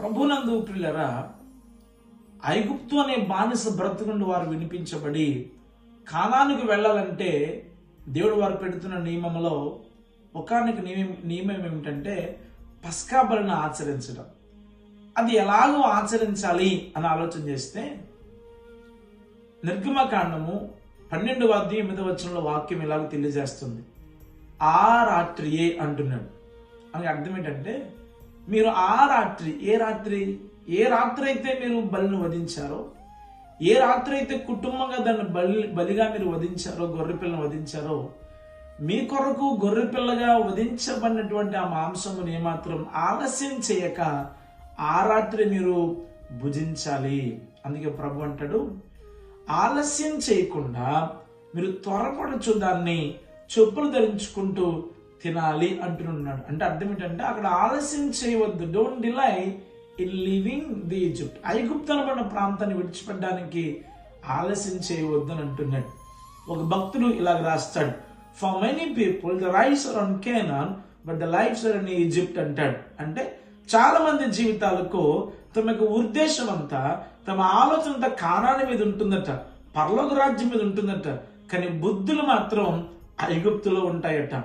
ప్రభునందు ప్రియులరా, ఐగుప్తు అనే బానిస బ్రతుకు నుండి వారు వినిపించబడి కానానికి వెళ్ళాలంటే దేవుడు వారు పెడుతున్న నియమంలో ఒకానొక నియమం ఏమిటంటే పస్కా బలిని ఆచరించడం. అది ఎలాగో ఆచరించాలి అని ఆలోచన చేస్తే నిర్గమకాండము 12వ అధ్యాయం 8వ వచనంలో వాక్యం ఇలాగ తెలియజేస్తుంది. ఆ రాత్రియే అంటున్నాడు. అని అర్థం ఏంటంటే, మీరు ఆ రాత్రి, ఏ రాత్రి అయితే మీరు బలిని వధించారో, ఏ రాత్రి అయితే కుటుంబంగా దాన్ని బలిగా మీరు వధించారో, గొర్రెపిల్లను వధించారో, మీ కొరకు గొర్రెపిల్లగా వధించబడినటువంటి ఆ మాంసముని ఏమాత్రం ఆలస్యం చేయక ఆ రాత్రి మీరు భుజించాలి. అందుకే ప్రభు అంటాడు, ఆలస్యం చేయకుండా మీరు త్వరపడుచు దాన్ని చెప్పులు ధరించుకుంటూ తినాలి అంటున్నాడు. అంటే అర్థం ఏంటంటే, అక్కడ ఆలస్యం చేయవద్దు. Don't delay in living the Egypt. ఐగుప్తు అనబడిన ప్రాంతాన్ని విడిచిపెట్టడానికి ఆలస్యం చేయవద్దు అని అంటున్నాడు. ఒక భక్తుడు ఇలాగ రాస్తాడు, for many people the rights are on Canaan but the lifes are in Egypt అంటాడు. అంటే చాలా మంది జీవితాలకు తమ యొక్క ఉద్దేశం అంతా, తమ ఆలోచన అంతా కానాని మీద ఉంటుందట, పరలోక రాజ్యం మీద ఉంటుందట, కానీ బుద్ధులు మాత్రం ఐగుప్తులో ఉంటాయట.